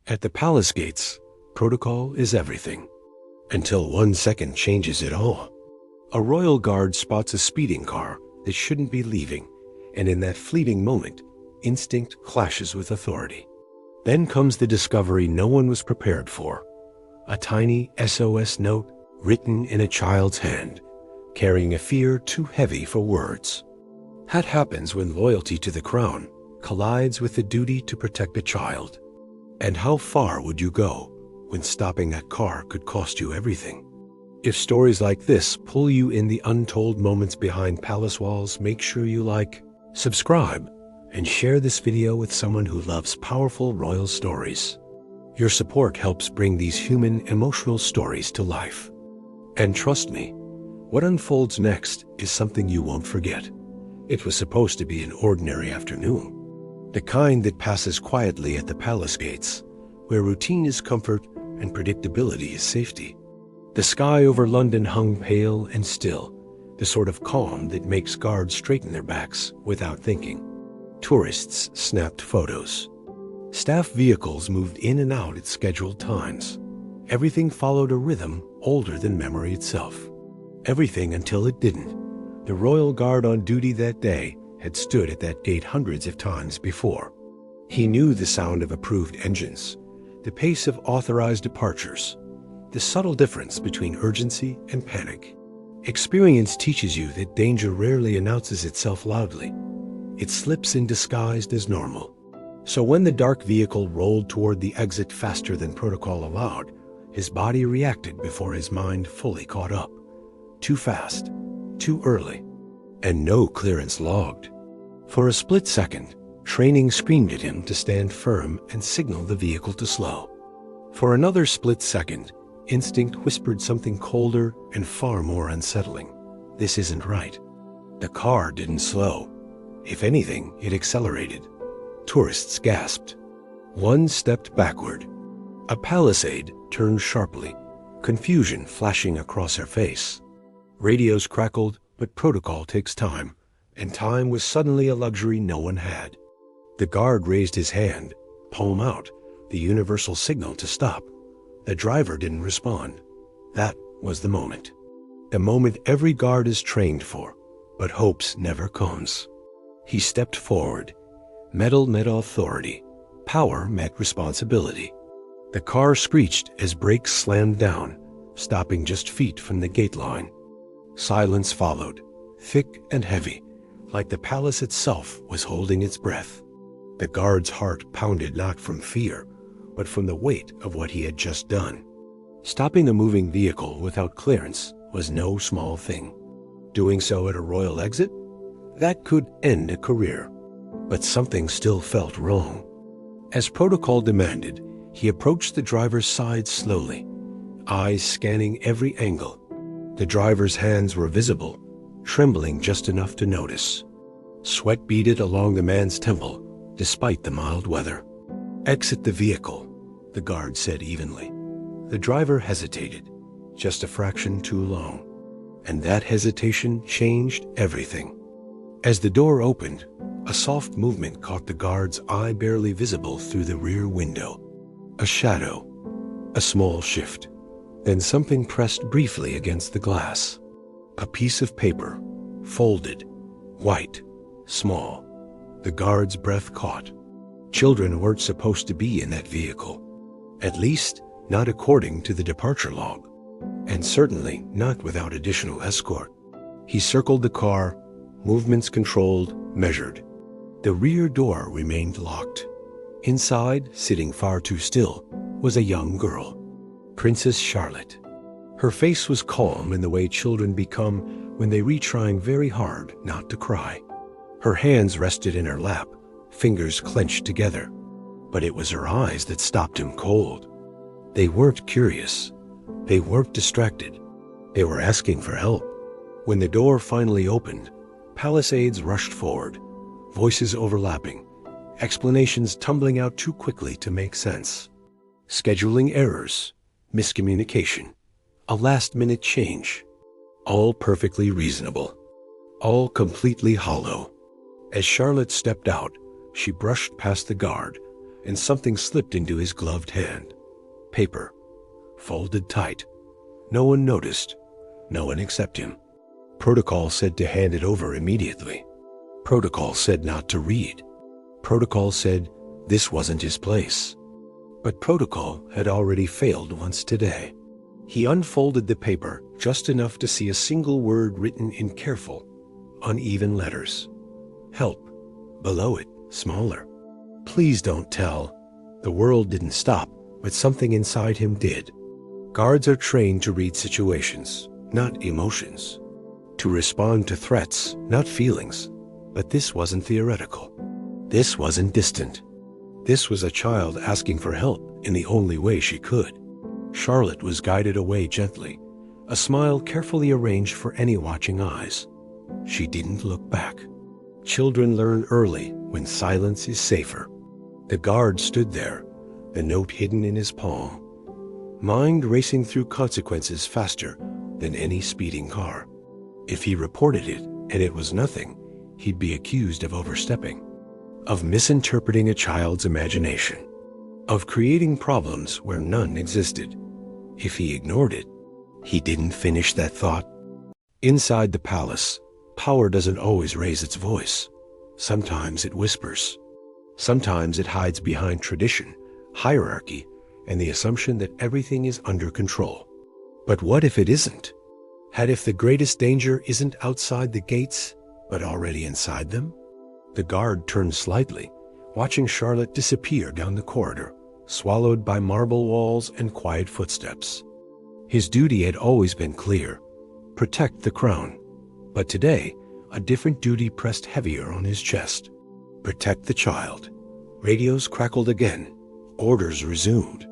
At the palace gates, protocol is everything. Until 1 second changes it all. A royal guard spots a speeding car that shouldn't be leaving, and in that fleeting moment, instinct clashes with authority. Then comes the discovery no one was prepared for. A tiny SOS note written in a child's hand, carrying a fear too heavy for words. That happens when loyalty to the crown collides with the duty to protect a child. And how far would you go when stopping that car could cost you everything? If stories like this pull you in the untold moments behind palace walls, make sure you like, subscribe, and share this video with someone who loves powerful royal stories. Your support helps bring these human, emotional stories to life. And trust me, what unfolds next is something you won't forget. It was supposed to be an ordinary afternoon. The kind that passes quietly at the palace gates, where routine is comfort and predictability is safety. The sky over London hung pale and still, the sort of calm that makes guards straighten their backs without thinking. Tourists snapped photos. Staff vehicles moved in and out at scheduled times. Everything followed a rhythm older than memory itself. Everything until it didn't. The royal guard on duty that day had stood at that gate hundreds of times before. He knew the sound of approved engines, the pace of authorized departures, the subtle difference between urgency and panic. Experience teaches you that danger rarely announces itself loudly. It slips in disguised as normal. So when the dark vehicle rolled toward the exit faster than protocol allowed, his body reacted before his mind fully caught up. Too fast, too early, and no clearance logged. For a split second, training screamed at him to stand firm and signal the vehicle to slow. For another split second, instinct whispered something colder and far more unsettling. This isn't right. The car didn't slow. If anything, it accelerated. Tourists gasped. One stepped backward. A palisade turned sharply, confusion flashing across her face. Radios crackled, but protocol takes time, and time was suddenly a luxury no one had. The guard raised his hand, palm out, the universal signal to stop. The driver didn't respond. That was the moment. The moment every guard is trained for, but hopes never comes. He stepped forward. Metal met authority. Power met responsibility. The car screeched as brakes slammed down, stopping just feet from the gate line. Silence followed, thick and heavy, like the palace itself was holding its breath. The guard's heart pounded not from fear, but from the weight of what he had just done. Stopping a moving vehicle without clearance was no small thing. Doing so at a royal exit? That could end a career. But something still felt wrong. As protocol demanded, he approached the driver's side slowly, eyes scanning every angle. The driver's hands were visible, trembling just enough to notice. Sweat beaded along the man's temple, despite the mild weather. "Exit the vehicle," the guard said evenly. The driver hesitated, just a fraction too long. And that hesitation changed everything. As the door opened, a soft movement caught the guard's eye, barely visible through the rear window. A shadow, a small shift. Then something pressed briefly against the glass. A piece of paper, folded, white, small. The guard's breath caught. Children weren't supposed to be in that vehicle. At least, not according to the departure log. And certainly not without additional escort. He circled the car, movements controlled, measured. The rear door remained locked. Inside, sitting far too still, was a young girl, Princess Charlotte. Her face was calm in the way children become when they reach trying very hard not to cry. Her hands rested in her lap, fingers clenched together. But it was her eyes that stopped him cold. They weren't curious. They weren't distracted. They were asking for help. When the door finally opened, palisades rushed forward, voices overlapping, explanations tumbling out too quickly to make sense. Scheduling errors, miscommunication, a last-minute change. All perfectly reasonable. All completely hollow. As Charlotte stepped out, she brushed past the guard, and something slipped into his gloved hand. Paper, folded tight. No one noticed, no one except him. Protocol said to hand it over immediately. Protocol said not to read. Protocol said this wasn't his place. But Protocol had already failed once today. He unfolded the paper just enough to see a single word written in careful, uneven letters. Help. Below it, smaller. Please don't tell. The world didn't stop, but something inside him did. Guards are trained to read situations, not emotions. To respond to threats, not feelings. But this wasn't theoretical. This wasn't distant. This was a child asking for help in the only way she could. Charlotte was guided away gently, a smile carefully arranged for any watching eyes. She didn't look back. Children learn early when silence is safer. The guard stood there, the note hidden in his palm, mind racing through consequences faster than any speeding car. If he reported it and it was nothing, he'd be accused of overstepping, of misinterpreting a child's imagination, of creating problems where none existed. If he ignored it, he didn't finish that thought. Inside the palace, power doesn't always raise its voice. Sometimes it whispers. Sometimes it hides behind tradition, hierarchy, and the assumption that everything is under control. But what if it isn't? If the greatest danger isn't outside the gates, but already inside them? The guard turned slightly, watching Charlotte disappear down the corridor, swallowed by marble walls and quiet footsteps. His duty had always been clear: protect the crown. But today, a different duty pressed heavier on his chest: protect the child. Radios crackled again. Orders resumed.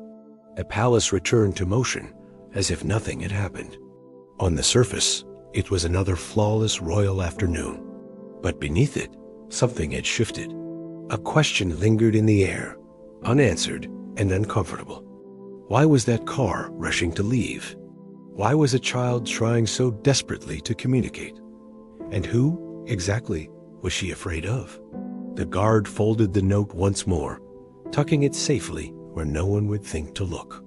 The palace returned to motion, as if nothing had happened. On the surface, it was another flawless royal afternoon. But beneath it, something had shifted. A question lingered in the air, unanswered and uncomfortable. Why was that car rushing to leave? Why was a child trying so desperately to communicate? And who, exactly, was she afraid of? The guard folded the note once more, tucking it safely where no one would think to look.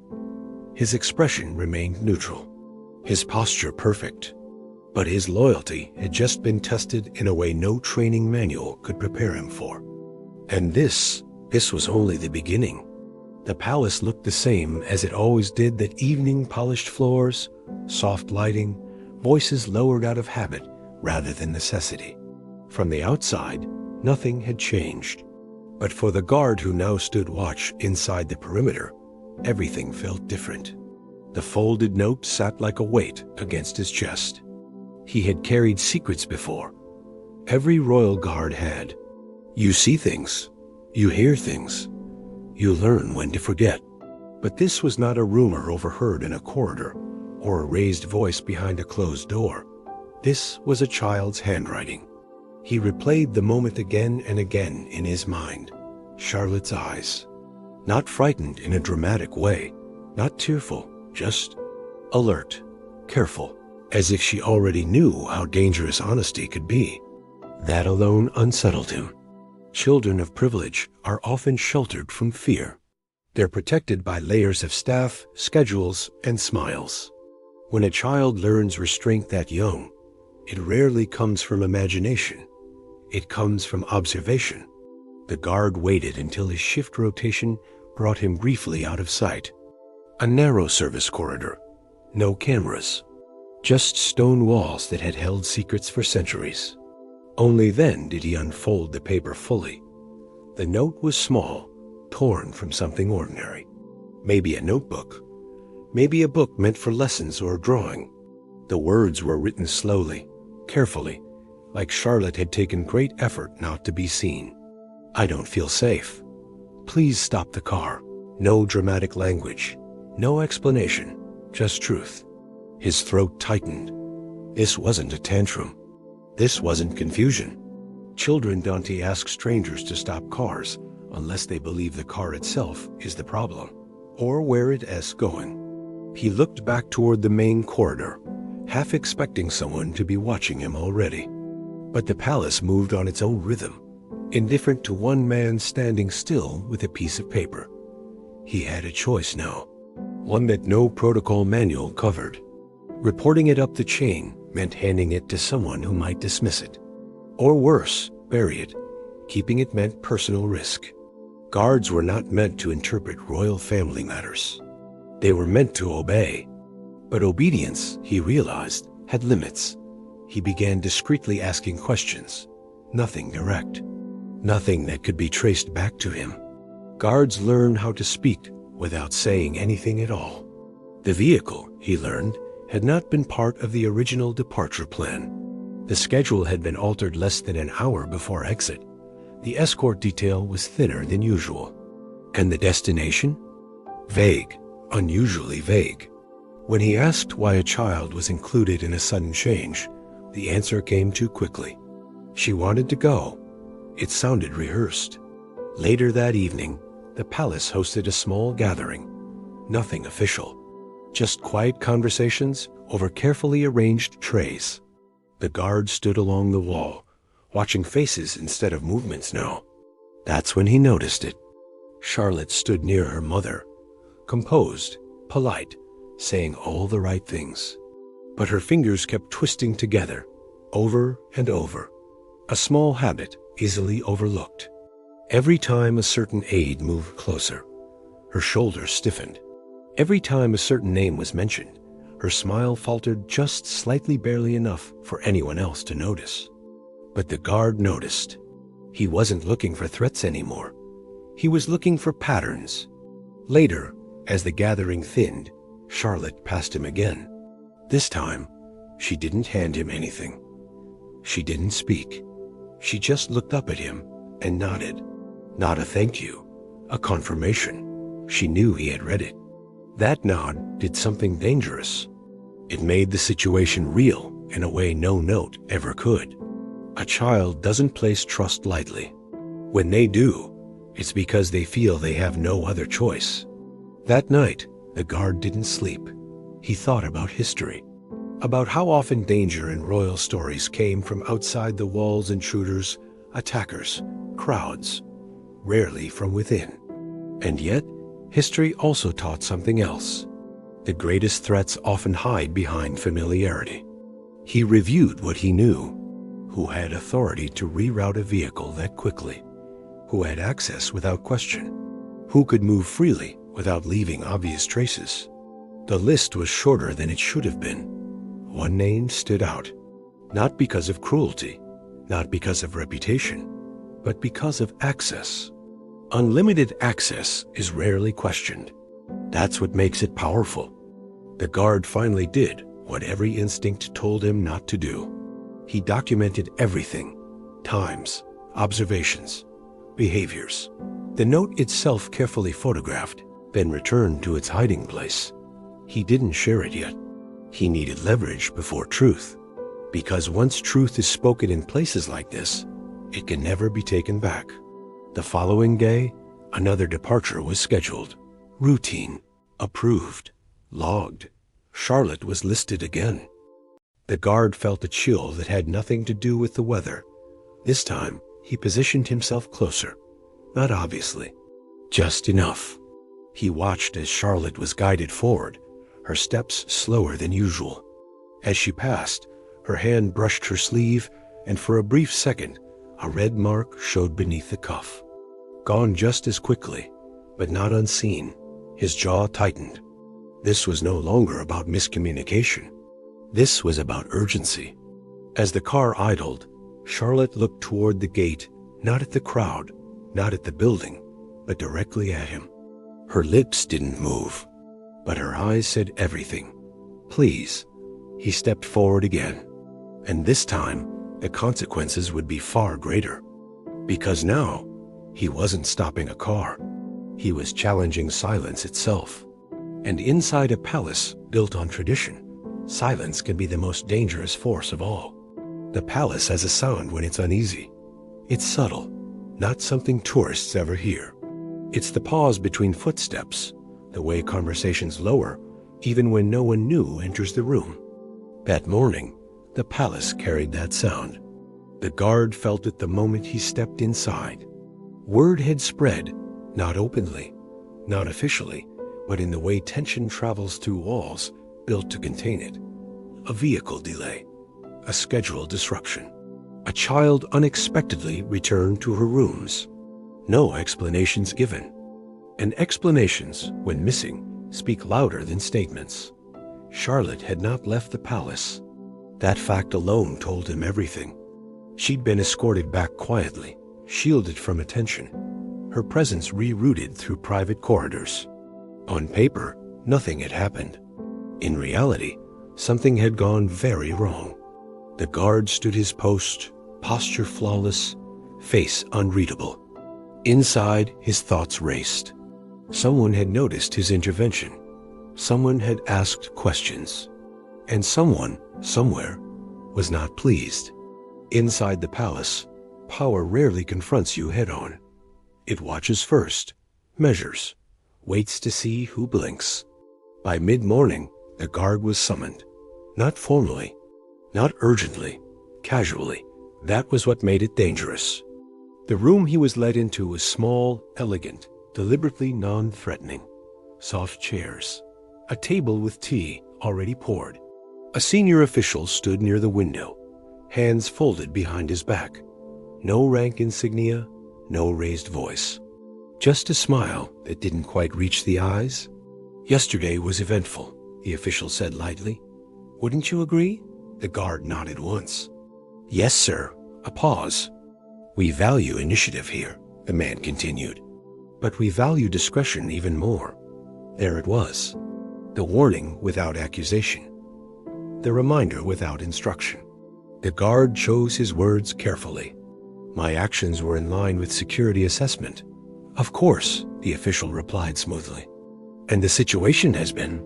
His expression remained neutral, his posture perfect. But his loyalty had just been tested in a way no training manual could prepare him for. And this was only the beginning. The palace looked the same as it always did that evening: polished floors, soft lighting, voices lowered out of habit rather than necessity. From the outside, nothing had changed. But for the guard who now stood watch inside the perimeter, everything felt different. The folded note sat like a weight against his chest. He had carried secrets before. Every royal guard had. You see things, you hear things, you learn when to forget. But this was not a rumor overheard in a corridor or a raised voice behind a closed door. This was a child's handwriting. He replayed the moment again and again in his mind. Charlotte's eyes. Not frightened in a dramatic way, not tearful, just alert, careful, as if she already knew how dangerous honesty could be. That alone unsettled him. Children of privilege are often sheltered from fear. They're protected by layers of staff, schedules, and smiles. When a child learns restraint that young, it rarely comes from imagination. It comes from observation. The guard waited until his shift rotation brought him briefly out of sight. A narrow service corridor. No cameras. Just stone walls that had held secrets for centuries. Only then did he unfold the paper fully. The note was small, torn from something ordinary. Maybe a notebook. Maybe a book meant for lessons or drawing. The words were written slowly, carefully, like Charlotte had taken great effort not to be seen. I don't feel safe. Please stop the car. No dramatic language. No explanation. Just truth. His throat tightened. This wasn't a tantrum. This wasn't confusion. Children don't ask strangers to stop cars unless they believe the car itself is the problem, or where it is going. He looked back toward the main corridor, half expecting someone to be watching him already. But the palace moved on its own rhythm, indifferent to one man standing still with a piece of paper. He had a choice now, one that no protocol manual covered. Reporting it up the chain meant handing it to someone who might dismiss it. Or worse, bury it. Keeping it meant personal risk. Guards were not meant to interpret royal family matters. They were meant to obey. But obedience, he realized, had limits. He began discreetly asking questions. Nothing direct. Nothing that could be traced back to him. Guards learn how to speak without saying anything at all. The vehicle, he learned, had not been part of the original departure plan. The schedule had been altered less than an hour before exit. The escort detail was thinner than usual. And the destination? Vague, unusually vague. When he asked why a child was included in a sudden change, the answer came too quickly. She wanted to go. It sounded rehearsed. Later that evening, the palace hosted a small gathering. Nothing official. Just quiet conversations over carefully arranged trays. The guard stood along the wall, watching faces instead of movements now. That's when he noticed it. Charlotte stood near her mother, composed, polite, saying all the right things. But her fingers kept twisting together, over and over. A small habit easily overlooked. Every time a certain aide moved closer, her shoulders stiffened. Every time a certain name was mentioned, her smile faltered just slightly, barely enough for anyone else to notice. But the guard noticed. He wasn't looking for threats anymore. He was looking for patterns. Later, as the gathering thinned, Charlotte passed him again. This time, she didn't hand him anything. She didn't speak. She just looked up at him and nodded. Not a thank you, a confirmation. She knew he had read it. That nod did something dangerous. It made the situation real in a way no note ever could. A child doesn't place trust lightly. When they do, it's because they feel they have no other choice. That night, the guard didn't sleep. He thought about history, about how often danger in royal stories came from outside the walls, intruders, attackers, crowds, rarely from within. And yet, history also taught something else. The greatest threats often hide behind familiarity. He reviewed what he knew. Who had authority to reroute a vehicle that quickly? Who had access without question? Who could move freely without leaving obvious traces? The list was shorter than it should have been. One name stood out, not because of cruelty, not because of reputation, but because of access. Unlimited access is rarely questioned. That's what makes it powerful. The guard finally did what every instinct told him not to do. He documented everything: times, observations, behaviors. The note itself carefully photographed, then returned to its hiding place. He didn't share it yet. He needed leverage before truth. Because once truth is spoken in places like this, it can never be taken back. The following day, another departure was scheduled. Routine, approved, logged. Charlotte was listed again. The guard felt a chill that had nothing to do with the weather. This time, he positioned himself closer. Not obviously, just enough. He watched as Charlotte was guided forward, her steps slower than usual. As she passed, her hand brushed her sleeve, and for a brief second, a red mark showed beneath the cuff. Gone just as quickly, but not unseen. His jaw tightened. This was no longer about miscommunication. This was about urgency. As the car idled, Charlotte looked toward the gate, not at the crowd, not at the building, but directly at him. Her lips didn't move, but her eyes said everything. Please. He stepped forward again, and this time the consequences would be far greater. Because now, he wasn't stopping a car. He was challenging silence itself. And inside a palace built on tradition, silence can be the most dangerous force of all. The palace has a sound when it's uneasy. It's subtle, not something tourists ever hear. It's the pause between footsteps, the way conversations lower, even when no one new enters the room. That morning, the palace carried that sound. The guard felt it the moment he stepped inside. Word had spread, not openly, not officially, but in the way tension travels through walls built to contain it. A vehicle delay, a schedule disruption. A child unexpectedly returned to her rooms. No explanations given. And explanations, when missing, speak louder than statements. Charlotte had not left the palace. That fact alone told him everything. She'd been escorted back quietly, shielded from attention, her presence rerouted through private corridors. On paper, nothing had happened. In reality, something had gone very wrong. The guard stood his post, posture flawless, face unreadable. Inside, his thoughts raced. Someone had noticed his intervention. Someone had asked questions. And someone, somewhere, was not pleased. Inside the palace, power rarely confronts you head-on. It watches first, measures, waits to see who blinks. By mid-morning, the guard was summoned. Not formally, not urgently, casually. That was what made it dangerous. The room he was led into was small, elegant, deliberately non-threatening. Soft chairs, a table with tea already poured. A senior official stood near the window, hands folded behind his back. No rank insignia, no raised voice. Just a smile that didn't quite reach the eyes. Yesterday was eventful, the official said lightly. Wouldn't you agree? The guard nodded once. Yes, sir. A pause. We value initiative here, the man continued. But we value discretion even more. There it was. The warning without accusation. The reminder without instruction. The guard chose his words carefully. My actions were in line with security assessment. Of course, the official replied smoothly. And the situation has been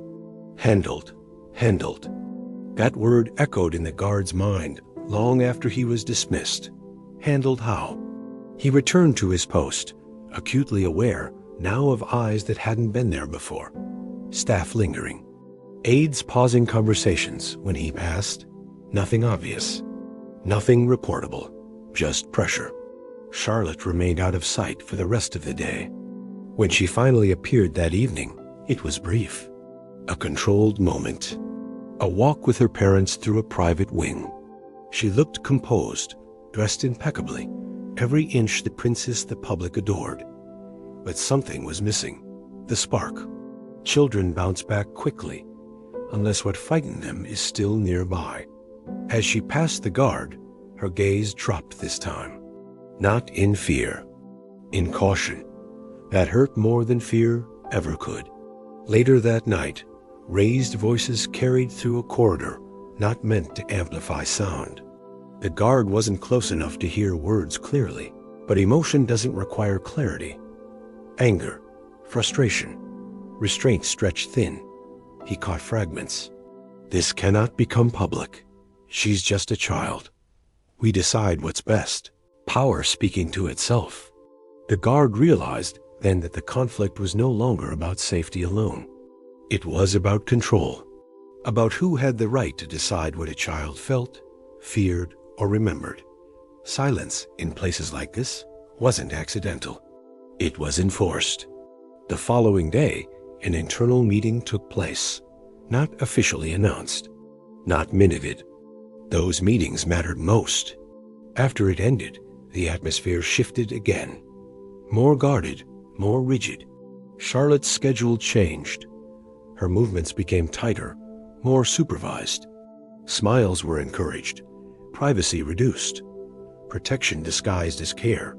handled. That word echoed in the guard's mind long after he was dismissed. Handled how? He returned to his post, acutely aware now of eyes that hadn't been there before. Staff lingering. Aides pausing conversations when he passed. Nothing obvious. Nothing reportable. Just pressure. Charlotte remained out of sight for the rest of the day. When she finally appeared that evening, it was brief. A controlled moment. A walk with her parents through a private wing. She looked composed, dressed impeccably, every inch the princess the public adored. But something was missing. The spark. Children bounce back quickly, unless what frightened them is still nearby. As she passed the guard, her gaze dropped this time. Not in fear, in caution. That hurt more than fear ever could. Later that night, raised voices carried through a corridor not meant to amplify sound. The guard wasn't close enough to hear words clearly, but emotion doesn't require clarity. Anger, frustration, restraint stretched thin. He caught fragments. This cannot become public. She's just a child. We decide what's best. Power speaking to itself. The guard realized then that the conflict was no longer about safety alone. It was about control. About who had the right to decide what a child felt, feared, or remembered. Silence in places like this wasn't accidental. It was enforced. The following day, an internal meeting took place, not officially announced, not minuted. Those meetings mattered most. After it ended, the atmosphere shifted again. More guarded, more rigid. Charlotte's schedule changed. Her movements became tighter, more supervised. Smiles were encouraged, privacy reduced, protection disguised as care.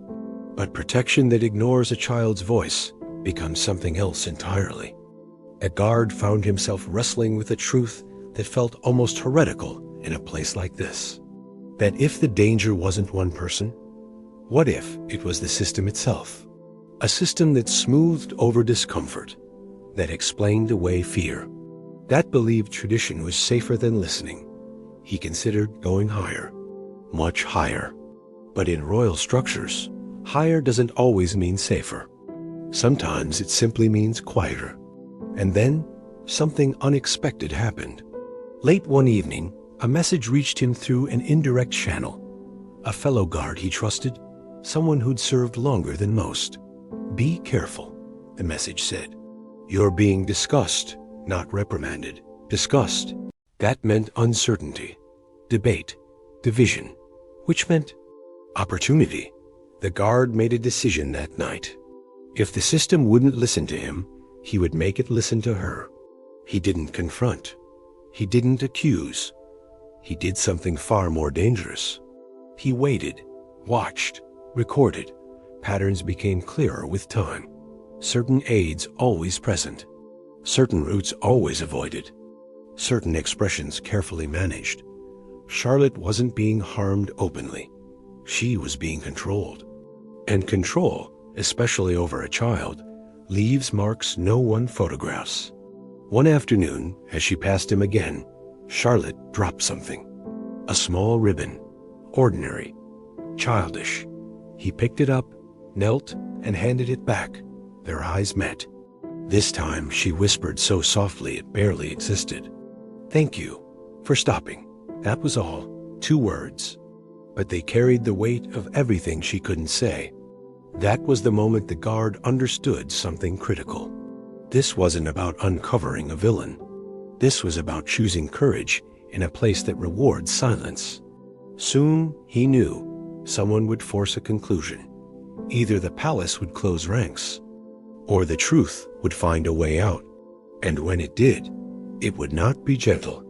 But protection that ignores a child's voice becomes something else entirely. A guard found himself wrestling with a truth that felt almost heretical in a place like this. That if the danger wasn't one person, what if it was the system itself? A system that smoothed over discomfort, that explained away fear, that believed tradition was safer than listening. He considered going higher, much higher. But in royal structures, higher doesn't always mean safer. Sometimes it simply means quieter. And then, something unexpected happened. Late one evening, a message reached him through an indirect channel. A fellow guard he trusted, someone who'd served longer than most. "Be careful," the message said. "You're being discussed, not reprimanded. Discussed." That meant uncertainty, debate, division, which meant opportunity. The guard made a decision that night. If the system wouldn't listen to him, he would make it listen to her. He didn't confront. He didn't accuse. He did something far more dangerous. He waited, watched, recorded. Patterns became clearer with time. Certain aids always present. Certain routes always avoided. Certain expressions carefully managed. Charlotte wasn't being harmed openly. She was being controlled. And control, especially over a child, leaves marks no one photographs. One afternoon, as she passed him again, Charlotte dropped something. A small ribbon. Ordinary. Childish. He picked it up, knelt, and handed it back. Their eyes met. This time she whispered so softly it barely existed. "Thank you for stopping." That was all. 2 words. But they carried the weight of everything she couldn't say. That was the moment the guard understood something critical. This wasn't about uncovering a villain. This was about choosing courage in a place that rewards silence. Soon, he knew, someone would force a conclusion. Either the palace would close ranks, or the truth would find a way out. And when it did, it would not be gentle.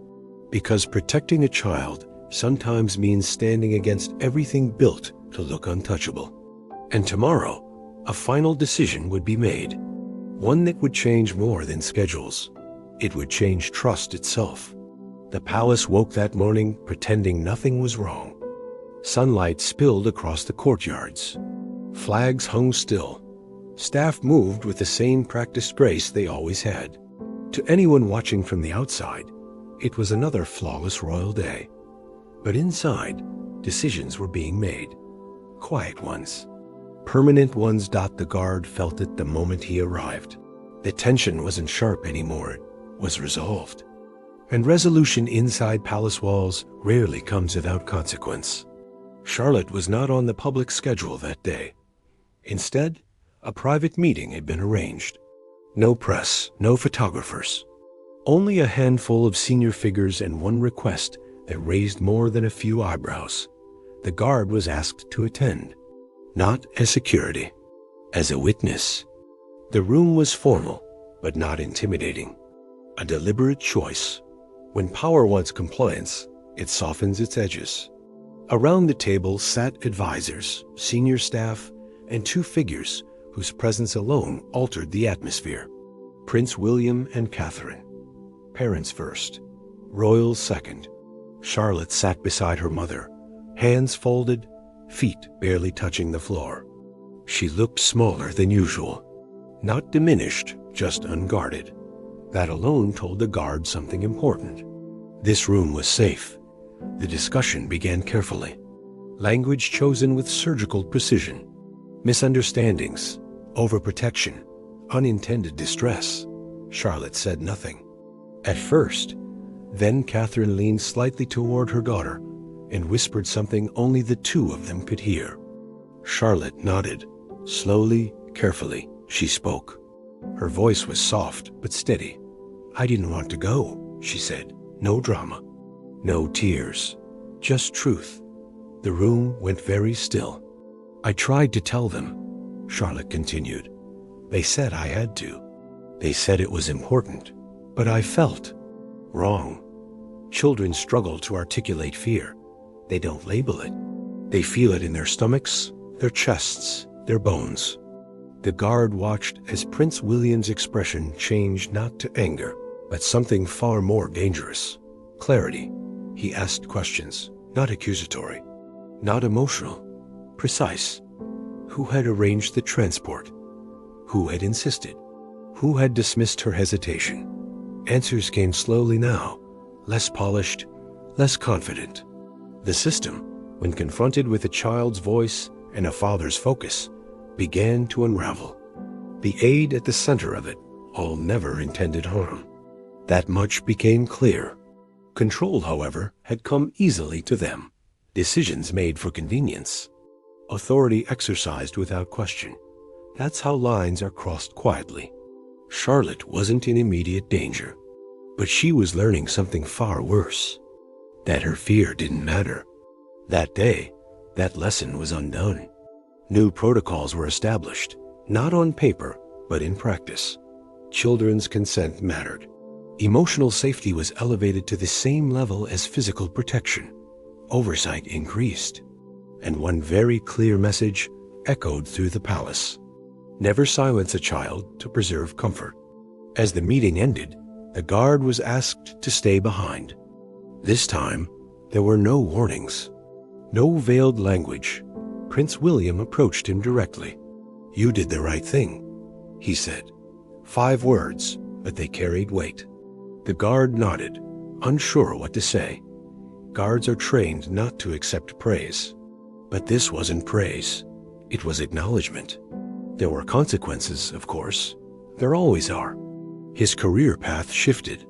Because protecting a child sometimes means standing against everything built to look untouchable. And tomorrow, a final decision would be made. One that would change more than schedules. It would change trust itself. The palace woke that morning pretending nothing was wrong. Sunlight spilled across the courtyards. Flags hung still. Staff moved with the same practiced grace they always had. To anyone watching from the outside, it was another flawless royal day. But inside, decisions were being made. Quiet ones. Permanent ones. The guard felt it the moment he arrived. The tension wasn't sharp anymore. It was resolved. And resolution inside palace walls rarely comes without consequence. Charlotte was not on the public schedule that day. Instead, a private meeting had been arranged. No press, no photographers. Only a handful of senior figures and one request that raised more than a few eyebrows. The guard was asked to attend. Not as security, as a witness. The room was formal, but not intimidating. A deliberate choice. When power wants compliance, it softens its edges. Around the table sat advisors, senior staff, and 2 figures whose presence alone altered the atmosphere. Prince William and Catherine. Parents first, royals second. Charlotte sat beside her mother, hands folded, feet barely touching the floor. She looked smaller than usual. Not diminished, just unguarded. That alone told the guard something important. This room was safe. The discussion began carefully. Language chosen with surgical precision. Misunderstandings, overprotection, unintended distress. Charlotte said nothing. At first. Then Catherine leaned slightly toward her daughter and whispered something only the 2 of them could hear. Charlotte nodded. Slowly, carefully, she spoke. Her voice was soft but steady. "I didn't want to go," she said. "No drama. No tears. Just truth." The room went very still. "I tried to tell them," Charlotte continued. "They said I had to. They said it was important. But I felt wrong. Children struggle to articulate fear. They don't label it. They feel it in their stomachs, their chests, their bones." The guard watched as Prince William's expression changed not to anger, but something far more dangerous. Clarity. He asked questions, not accusatory, not emotional, precise. Who had arranged the transport? Who had insisted? Who had dismissed her hesitation? Answers came slowly now, less polished, less confident. The system, when confronted with a child's voice and a father's focus, began to unravel. The aide at the center of it all never intended harm. That much became clear. Control, however, had come easily to them. Decisions made for convenience. Authority exercised without question. That's how lines are crossed quietly. Charlotte wasn't in immediate danger, but she was learning something far worse. That her fear didn't matter. That day, that lesson was undone. New protocols were established, not on paper, but in practice. Children's consent mattered. Emotional safety was elevated to the same level as physical protection. Oversight increased. And one very clear message echoed through the palace. Never silence a child to preserve comfort. As the meeting ended, the guard was asked to stay behind. This time, there were no warnings, no veiled language. Prince William approached him directly. "You did the right thing," he said. 5 words, but they carried weight. The guard nodded, unsure what to say. Guards are trained not to accept praise. But this wasn't praise. It was acknowledgement. There were consequences, of course. There always are. His career path shifted.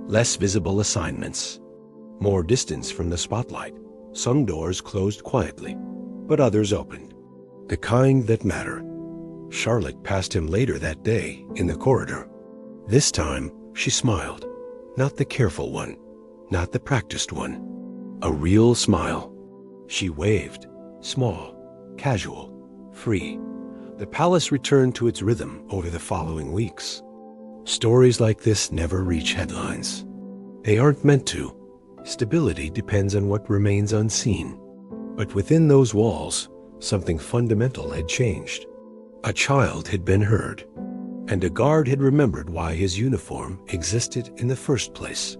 Less visible assignments. More distance from the spotlight. Some doors closed quietly, but others opened. The kind that matter. Charlotte passed him later that day in the corridor. This time, she smiled. Not the careful one, not the practiced one. A real smile. She waved, small, casual, free. The palace returned to its rhythm over the following weeks. Stories like this never reach headlines. They aren't meant to. Stability depends on what remains unseen. But within those walls, something fundamental had changed. A child had been heard, and a guard had remembered why his uniform existed in the first place.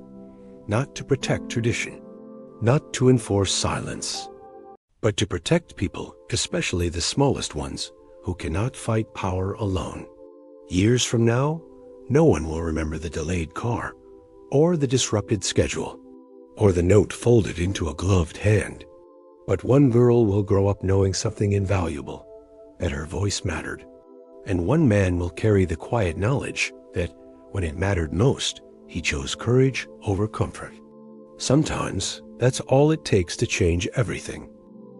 Not to protect tradition, not to enforce silence, but to protect people, especially the smallest ones, who cannot fight power alone. Years from now, no one will remember the delayed car, or the disrupted schedule, or the note folded into a gloved hand. But one girl will grow up knowing something invaluable, that her voice mattered. And one man will carry the quiet knowledge that, when it mattered most, he chose courage over comfort. Sometimes, that's all it takes to change everything.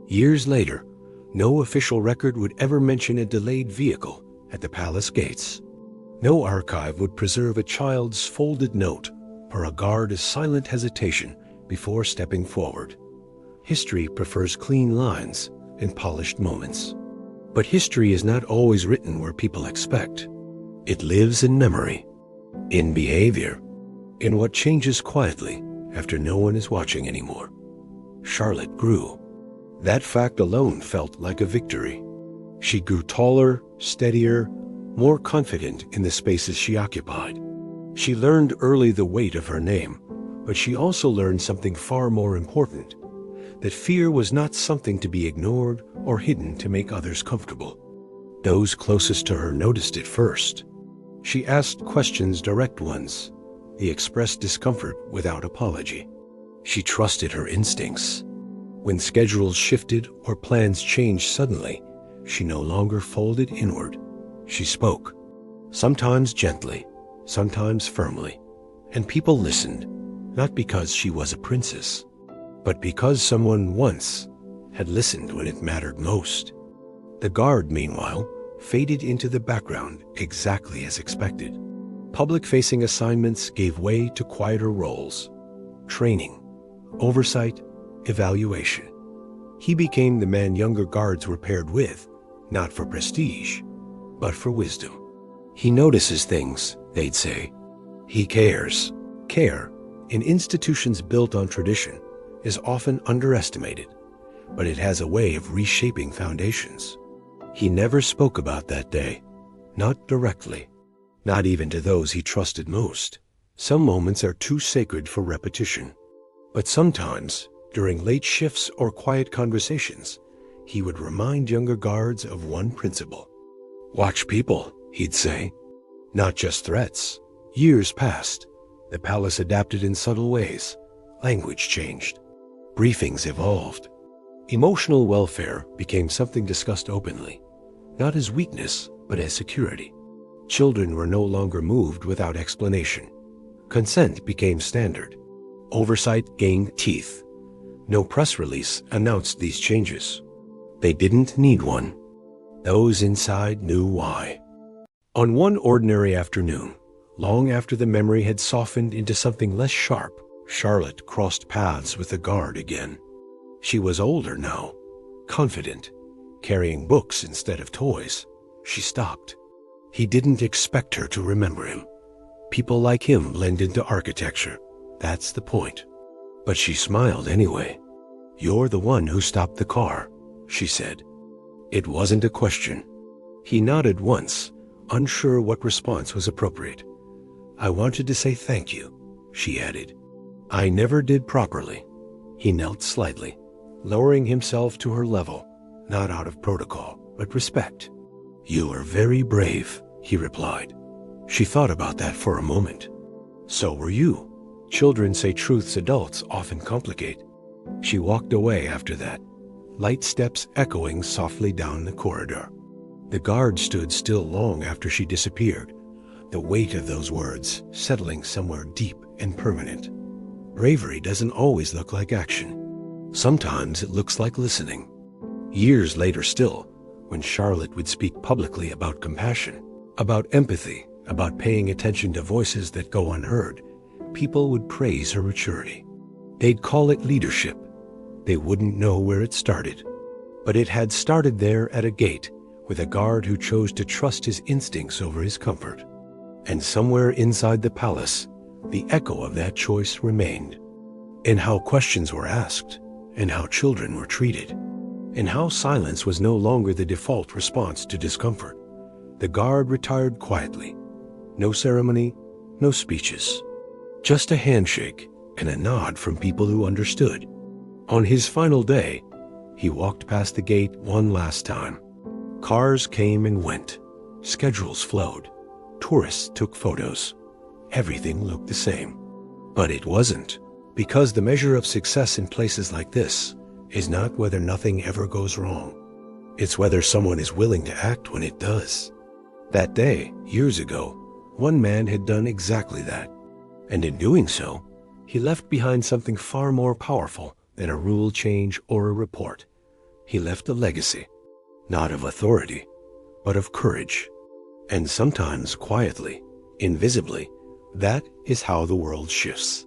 Years later, no official record would ever mention a delayed vehicle at the palace gates. No archive would preserve a child's folded note or a guard's silent hesitation before stepping forward. History prefers clean lines and polished moments. But history is not always written where people expect. It lives in memory, in behavior, in what changes quietly after no one is watching anymore. Charlotte grew. That fact alone felt like a victory. She grew taller, steadier, more confident in the spaces she occupied. She learned early the weight of her name, but she also learned something far more important, that fear was not something to be ignored or hidden to make others comfortable. Those closest to her noticed it first. She asked questions, direct ones. He expressed discomfort without apology. She trusted her instincts. When schedules shifted or plans changed suddenly, she no longer folded inward. She spoke, sometimes gently, sometimes firmly, and people listened, not because she was a princess, but because someone once had listened when it mattered most. The guard, meanwhile, faded into the background exactly as expected. Public-facing assignments gave way to quieter roles: training, oversight, evaluation. He became the man younger guards were paired with, not for prestige, but for wisdom. He notices things, they'd say. He cares. Care, in institutions built on tradition, is often underestimated, but it has a way of reshaping foundations. He never spoke about that day, not directly, not even to those he trusted most. Some moments are too sacred for repetition, but sometimes, during late shifts or quiet conversations, he would remind younger guards of one principle. Watch people, he'd say, not just threats. Years passed. The palace adapted in subtle ways. Language changed. Briefings evolved. Emotional welfare became something discussed openly, not as weakness, but as security. Children were no longer moved without explanation. Consent became standard. Oversight gained teeth. No press release announced these changes. They didn't need one. Those inside knew why. On one ordinary afternoon, long after the memory had softened into something less sharp, Charlotte crossed paths with the guard again. She was older now, confident, carrying books instead of toys. She stopped. He didn't expect her to remember him. People like him blend into architecture. That's the point. But she smiled anyway. "You're the one who stopped the car," she said. It wasn't a question. He nodded once, unsure what response was appropriate. "I wanted to say thank you," she added. "I never did properly." He knelt slightly, lowering himself to her level, not out of protocol, but respect. "You are very brave," he replied. She thought about that for a moment. So were you. Children say truths adults often complicate. She walked away after that, light steps echoing softly down the corridor. The guard stood still long after she disappeared, the weight of those words settling somewhere deep and permanent. Bravery doesn't always look like action. Sometimes it looks like listening. Years later still, when Charlotte would speak publicly about compassion, about empathy, about paying attention to voices that go unheard, people would praise her maturity. They'd call it leadership. They wouldn't know where it started. But it had started there at a gate with a guard who chose to trust his instincts over his comfort. And somewhere inside the palace, the echo of that choice remained. In how questions were asked, and how children were treated, and how silence was no longer the default response to discomfort. The guard retired quietly. No ceremony, no speeches. Just a handshake and a nod from people who understood. On his final day, he walked past the gate one last time. Cars came and went. Schedules flowed. Tourists took photos. Everything looked the same. But it wasn't, because the measure of success in places like this is not whether nothing ever goes wrong. It's whether someone is willing to act when it does. That day, years ago, one man had done exactly that. And in doing so, he left behind something far more powerful than a rule change or a report. He left a legacy, not of authority, but of courage. And sometimes quietly, invisibly, that is how the world shifts.